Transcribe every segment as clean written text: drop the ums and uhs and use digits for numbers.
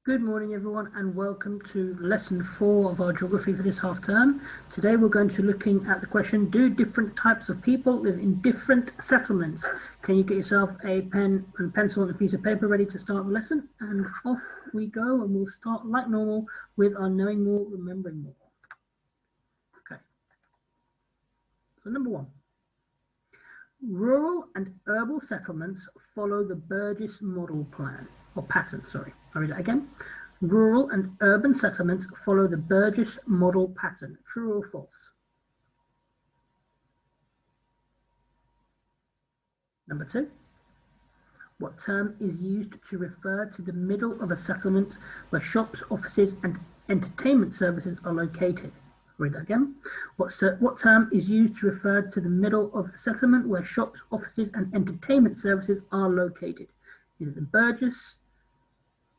Good morning everyone and welcome to lesson 4 of our geography for this half term. Today we're going to be looking at the question, do different types of people live in different settlements? Can you get yourself a pen and pencil and a piece of paper ready to start the lesson? And off we go, and we'll start like normal with our knowing more, remembering more. Okay, so number 1. Rural and urban settlements follow the Burgess model plan, or pattern, sorry. I'll read that again. Rural and urban settlements follow the Burgess model pattern. True or false? Number 2. What term is used to refer to the middle of a settlement where shops, offices, and entertainment services are located? Read that again. What term is used to refer to the middle of the settlement where shops, offices, and entertainment services are located? Is it the Burgess,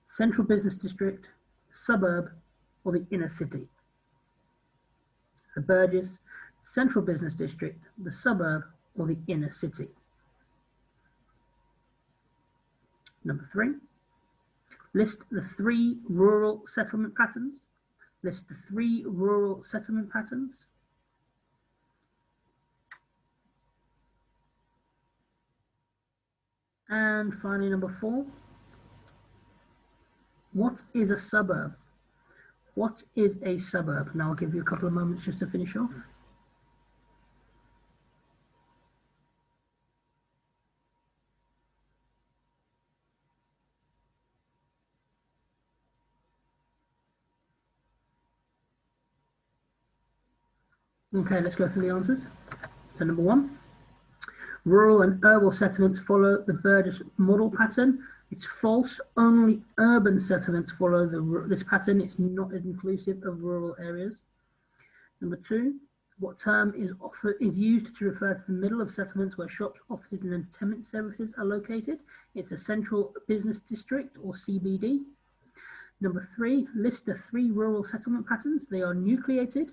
central business district, suburb, or the inner city? The Burgess, central business district, the suburb, or the inner city? Number 3. List the 3 rural settlement patterns. List the 3 rural settlement patterns. And finally, number 4. What is a suburb? What is a suburb? Now I'll give you a couple of moments just to finish off. Okay, let's go through the answers. So number 1, rural and urban settlements follow the Burgess model pattern. It's false. Only urban settlements follow this pattern. It's not inclusive of rural areas. Number 2, what term is used to refer to the middle of settlements where shops, offices, and entertainment services are located? It's a central business district, or CBD. Number 3, list the 3 rural settlement patterns. They are nucleated,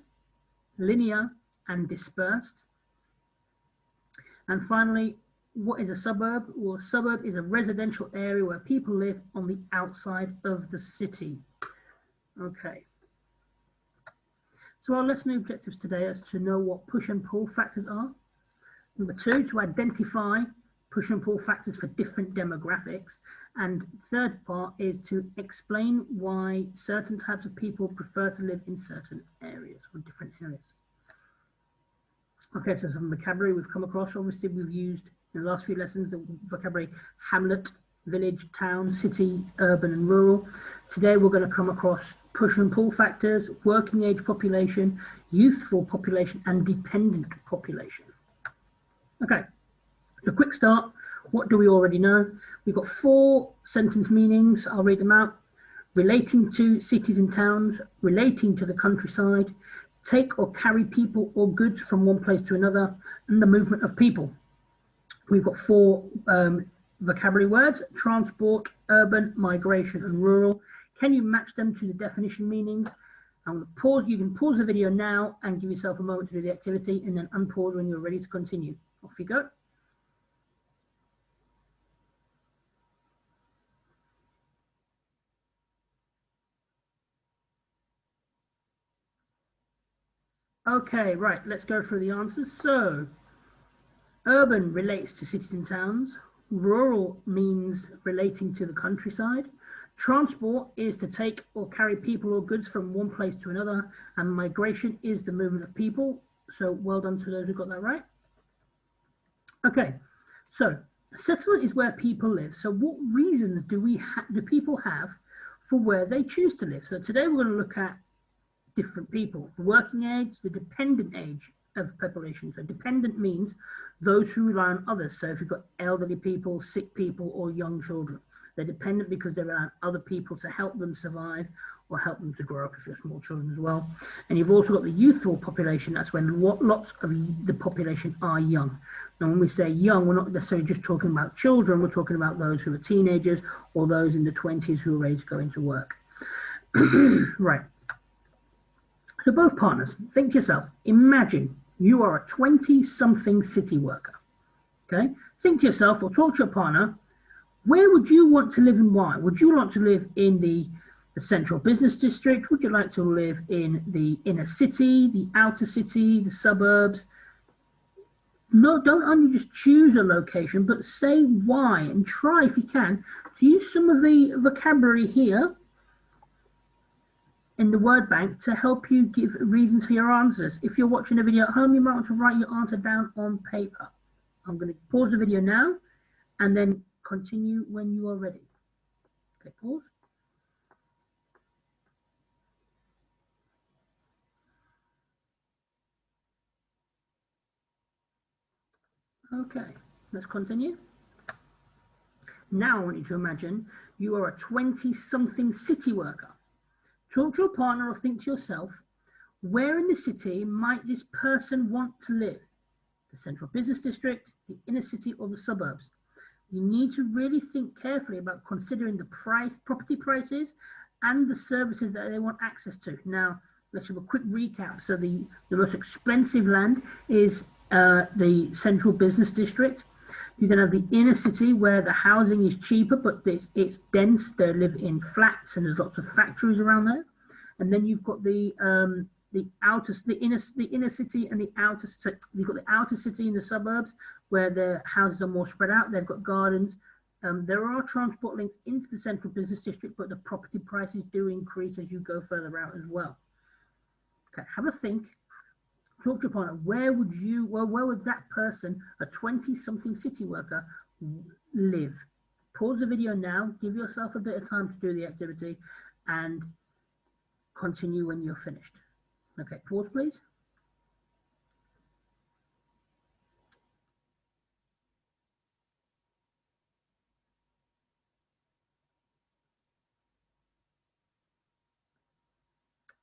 linear, and dispersed. And finally, what is a suburb? Well, a suburb is a residential area where people live on the outside of the city. Okay. So our lesson objectives today is to know what push and pull factors are. Number 2, to identify push and pull factors for different demographics. And third part is to explain why certain types of people prefer to live in certain areas or different areas. Okay, so some vocabulary we've come across. Obviously, we've used in the last few lessons the vocabulary hamlet, village, town, city, urban, and rural. Today, we're going to come across push and pull factors, working age population, youthful population, and dependent population. Okay, so quick start. What do we already know? We've got 4 sentence meanings. I'll read them out. Relating to cities and towns, relating to the countryside, take or carry people or goods from one place to another, and the movement of people. We've got 4 vocabulary words: transport, urban, migration, and rural. Can you match them to the definition meanings? I'm going to pause. You can pause the video now and give yourself a moment to do the activity, and then unpause when you're ready to continue. Off you go. Okay, right, let's go through the answers. So, urban relates to cities and towns. Rural means relating to the countryside. Transport is to take or carry people or goods from one place to another. And migration is the movement of people. So, well done to those who got that right. Okay, so a settlement is where people live. So, what reasons do people have for where they choose to live? So, today we're going to look at different people: the working age, the dependent age of population. So dependent means those who rely on others. So if you've got elderly people, sick people, or young children, they're dependent because they rely on other people to help them survive or help them to grow up if you're small children as well. And you've also got the youthful population. That's when lots of the population are young. Now, when we say young, we're not necessarily just talking about children. We're talking about those who are teenagers or those in the 20s who are ready to go into work. Right. So both partners, think to yourself, imagine you are a 20-something city worker, okay? Think to yourself or talk to your partner, where would you want to live and why? Would you want to live in the the central business district? Would you like to live in the inner city, the outer city, the suburbs? No, don't only just choose a location, but say why, and try, if you can, to use some of the vocabulary here in the word bank to help you give reasons for your answers. If you're watching a video at home, you might want to write your answer down on paper. I'm going to pause the video now and then continue when you are ready. Okay, pause. Okay, let's continue. Now I want you to imagine you are a 20-something city worker. Talk to your partner or think to yourself, where in the city might this person want to live? The central business district, the inner city, or the suburbs? You need to really think carefully about considering the property prices and the services that they want access to. Now, let's have a quick recap. So the most expensive land is the central business district. You then have the inner city where the housing is cheaper, but it's dense. They live in flats and there's lots of factories around there. And then you've got the inner city and the outer. So you've got the outer city and the suburbs where the houses are more spread out. They've got gardens. There are transport links into the central business district, but the property prices do increase as you go further out as well. Okay, have a think. Talk to your partner. Where would that person, a 20-something city worker, live? Pause the video now. Give yourself a bit of time to do the activity, and continue when you're finished. Okay, pause, please.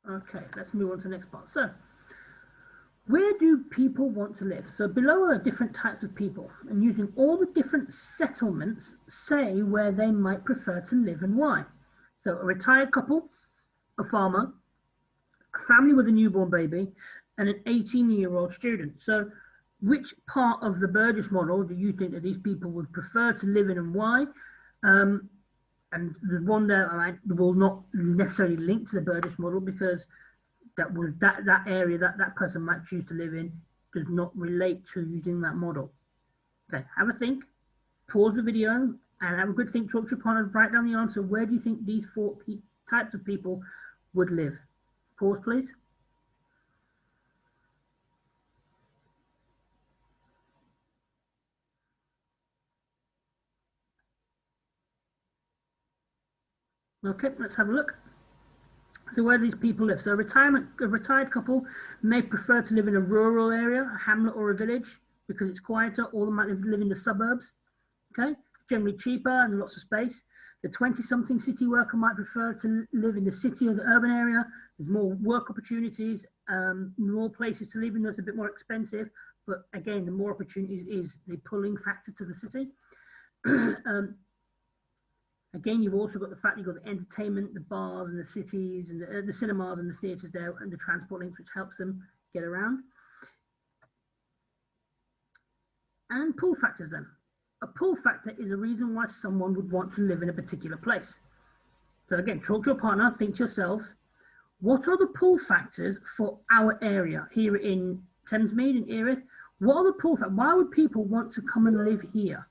Okay, let's move on to the next part. So, where do people want to live? So below are different types of people, and using all the different settlements, say where they might prefer to live and why. So a retired couple, a farmer, a family with a newborn baby, and an 18-year-old student. So which part of the Burgess model do you think that these people would prefer to live in and why? And the one that will not necessarily link to the Burgess model because that area that person might choose to live in does not relate to using that model. Okay, have a think, pause the video, and have a good think. Talk to your partner, write down the answer. Where do you think these four types of people would live? Pause, please. Okay, let's have a look. So where do these people live? So a retired couple may prefer to live in a rural area, a hamlet or a village, because it's quieter, or they might live in the suburbs. Okay, it's generally cheaper and lots of space. The 20-something city worker might prefer to live in the city or the urban area. There's more work opportunities, more places to live, even though it's a bit more expensive. But again, the more opportunities is the pulling factor to the city. Again, you've also got the fact you've got the entertainment, the bars and the cities and the cinemas and the theatres there, and the transport links, which helps them get around. And pull factors then. A pull factor is a reason why someone would want to live in a particular place. So again, talk to your partner, think to yourselves, what are the pull factors for our area here in Thamesmead and Erith? What are the pull factors? Why would people want to come and live here?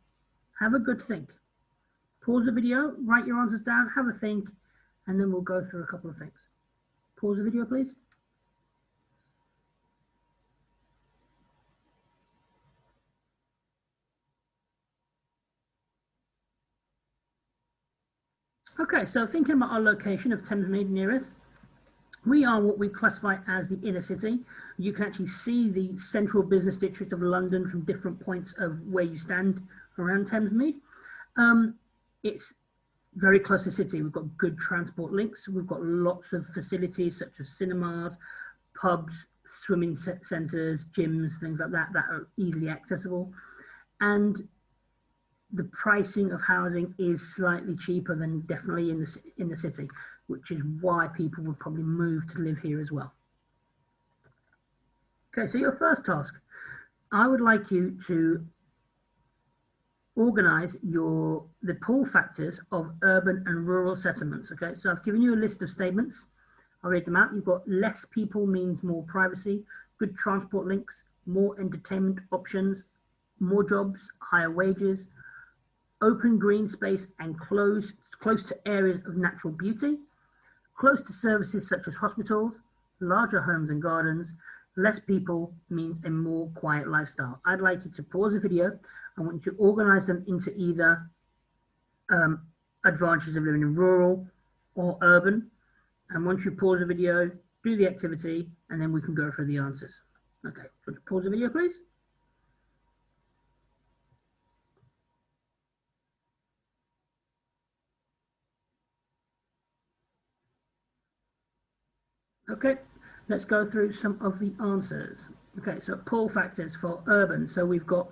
Have a good think. Pause the video, write your answers down, have a think, and then we'll go through a couple of things. Pause the video, please. Okay, so thinking about our location of Thamesmead and Erith, we are what we classify as the inner city. You can actually see the central business district of London from different points of where you stand around Thamesmead. It's very close to the city. We've got good transport links. We've got lots of facilities such as cinemas, pubs, swimming centres, gyms, things like that are easily accessible. And the pricing of housing is slightly cheaper than definitely in the city, which is why people would probably move to live here as well. Okay, so your first task, I would like you to organize the pull factors of urban and rural settlements. Okay, so I've given you a list of statements. I'll read them out. You've got less people means more privacy, good transport links, more entertainment options, more jobs, higher wages, open green space and close to areas of natural beauty, close to services such as hospitals, larger homes and gardens. Less people means a more quiet lifestyle. I'd like you to pause the video. I want you to organize them into either advantages of living in rural or urban. And once you pause the video, do the activity, and then we can go through the answers. Okay, so pause the video, please. Okay, let's go through some of the answers. Okay, so pull factors for urban. So we've got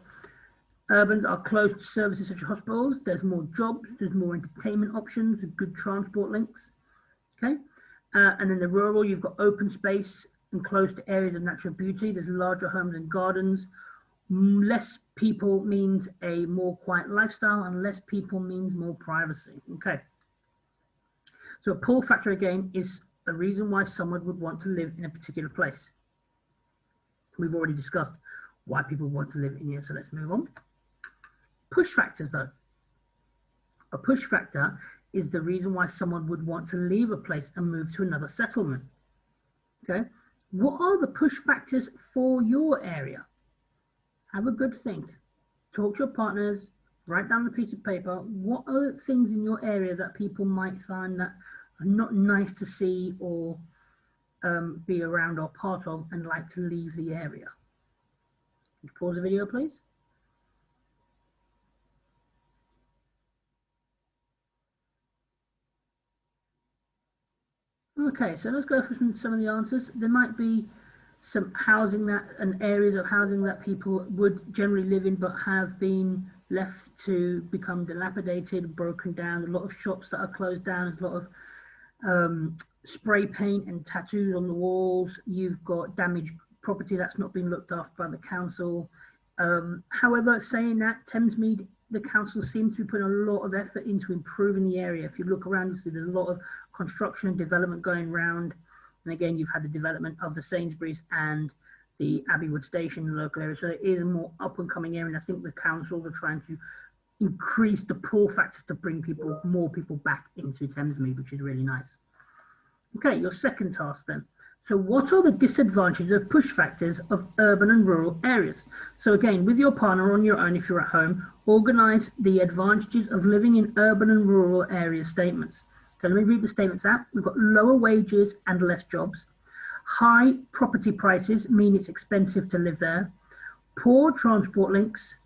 urbans are close to services such as hospitals. There's more jobs. There's more entertainment options. Good transport links. Okay, and then the rural, you've got open space and close to areas of natural beauty. There's larger homes and gardens. Less people means a more quiet lifestyle, and less people means more privacy. Okay, so a pull factor again is a reason why someone would want to live in a particular place. We've already discussed why people want to live in here, so let's move on. Push factors though. A push factor is the reason why someone would want to leave a place and move to another settlement. Okay, what are the push factors for your area? Have a good think. Talk to your partners, write down a piece of paper. What are things in your area that people might find that are not nice to see or be around or part of and like to leave the area? Pause the video, please. Okay, so let's go through some of the answers. There might be some housing and areas of housing that people would generally live in but have been left to become dilapidated, broken down. A lot of shops that are closed down. There's a lot of spray paint and tattoos on the walls. You've got damaged property that's not been looked after by the council. However, saying that, Thamesmead, the council seems to be putting a lot of effort into improving the area. If you look around, you see there's a lot of construction and development going around. And again, you've had the development of the Sainsbury's and the Abbeywood station in the local area. So it is a more up and coming area. And I think the councils are trying to increase the pull factors to bring more people back into Thamesmead, which is really nice. Okay, your second task then. So what are the disadvantages of push factors of urban and rural areas? So again, with your partner or on your own, if you're at home, organize the advantages of living in urban and rural area statements. So let me read the statements out. We've got lower wages and less jobs. High property prices mean it's expensive to live there. Poor transport links.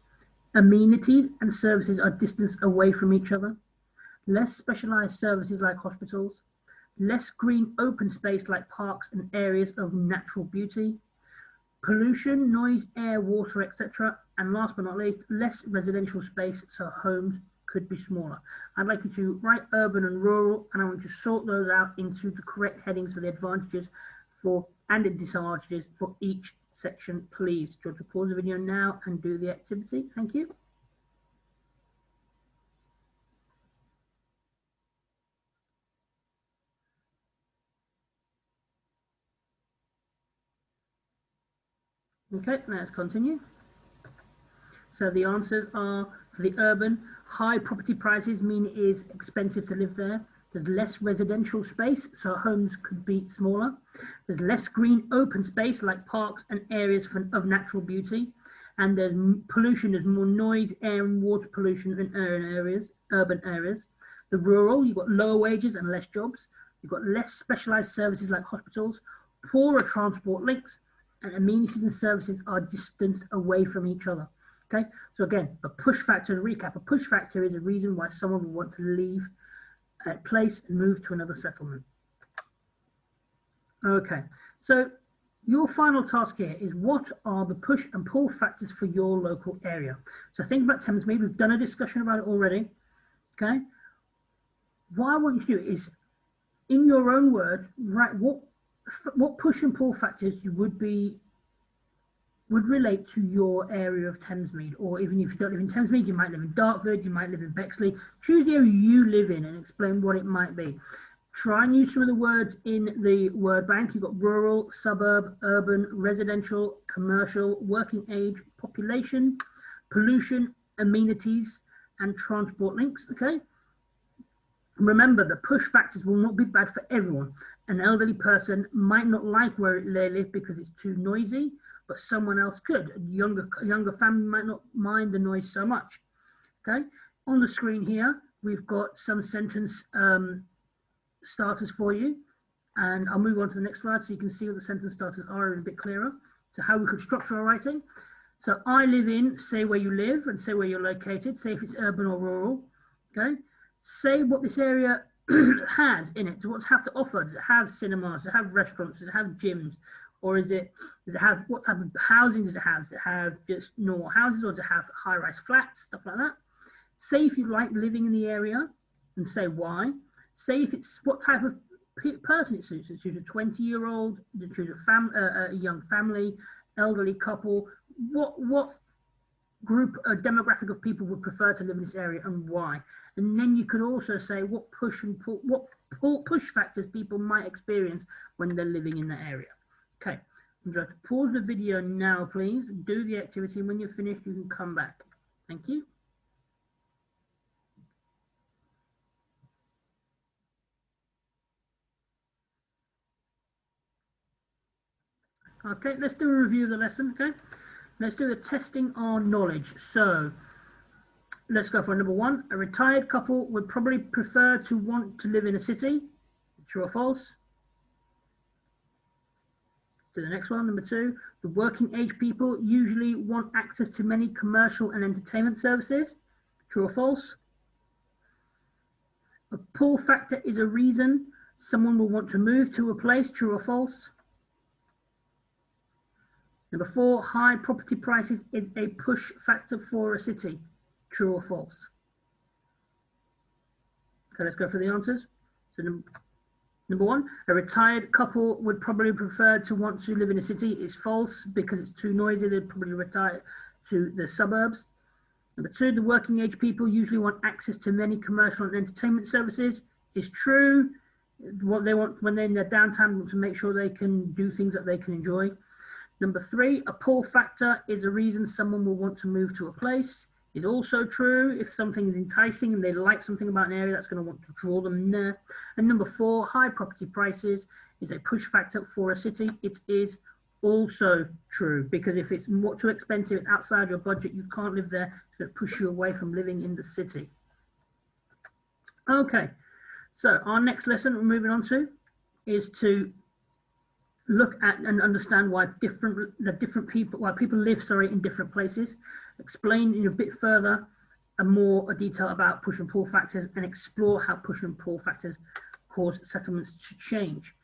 Amenities and services are distanced away from each other. Less specialized services like hospitals. Less green open space like parks and areas of natural beauty. Pollution, noise, air, water, etc. And last but not least, less residential space, so homes could be smaller. I'd like you to write urban and rural, and I want you to sort those out into the correct headings for the advantages and the disadvantages for each section, please. Do you want to pause the video now and do the activity? Thank you. Okay, let's continue. So the answers are for the urban, high property prices mean it is expensive to live there. There's less residential space, so homes could be smaller. There's less green open space like parks and areas of natural beauty. And there's pollution, there's more noise, air and water pollution in urban areas. The rural, you've got lower wages and less jobs. You've got less specialized services like hospitals, poorer transport links, and amenities and services are distanced away from each other. Okay, so again, a push factor, to recap, a push factor is a reason why someone would want to leave a place and move to another settlement. Okay, so your final task here is what are the push and pull factors for your local area? So think about Thamesmead, we've done a discussion about it already, okay? What I want you to do is, in your own words, write what push and pull factors you would would relate to your area of Thamesmead, or even if you don't live in Thamesmead, you might live in Dartford, you might live in Bexley. Choose the area you live in and explain what it might be. Try and use some of the words in the word bank. You've got rural, suburb, urban, residential, commercial, working age, population, pollution, amenities, and transport links, okay? Remember, the push factors will not be bad for everyone. An elderly person might not like where they live because it's too noisy, but someone else could. A younger family might not mind the noise so much, okay? On the screen here, we've got some sentence starters for you, and I'll move on to the next slide so you can see what the sentence starters are a bit clearer. So how we could structure our writing. So I live in, say where you live and say where you're located, say if it's urban or rural, okay? Say what this area has in it. So what's have to offer? Does it have cinemas? Does it have restaurants? Does it have gyms? Or does it have, what type of housing does it have? Does it have just normal houses, or does it have high-rise flats, stuff like that? Say if you like living in the area and say why. Say if it's what type of person it suits. It suits a 20-year-old, it suits a young family, elderly couple. What group or demographic of people would prefer to live in this area and why? And then you could also say what push factors people might experience when they're living in the area. Okay, I'm going to pause the video now, please. Do the activity, and when you're finished, you can come back. Thank you. Okay, let's do a review of the lesson, okay? Let's do the testing on knowledge. So let's go for number one. A retired couple would probably prefer to want to live in a city. True or false? Let's do the next one, number two. The working age people usually want access to many commercial and entertainment services. True or false? A pull factor is a reason someone will want to move to a place. True or false? Number four, high property prices is a push factor for a city. True or false? Okay, let's go for the answers. So number one, a retired couple would probably prefer to want to live in a city. Is false because it's too noisy. They'd probably retire to the suburbs. Number two, the working age people usually want access to many commercial and entertainment services. Is true. What they want when they're in their downtime, want to make sure they can do things that they can enjoy. Number three, a pull factor is a reason someone will want to move to a place. Is also true. If something is enticing and they like something about an area, that's going to want to draw them in there. And number four, high property prices is a push factor for a city. It is also true, because if it's too expensive, it's outside your budget, you can't live there, it's going to push you away from living in the city. Okay, so our next lesson we're moving on to is to look at and understand why people live in different places. Explain in a bit further and more detail about push and pull factors, and explore how push and pull factors cause settlements to change.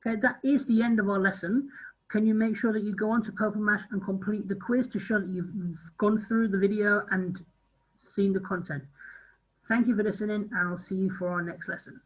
Okay, that is the end of our lesson. Can you make sure that you go on to Purple Mash and complete the quiz to show that you've gone through the video and seen the content? Thank you for listening, and I'll see you for our next lesson.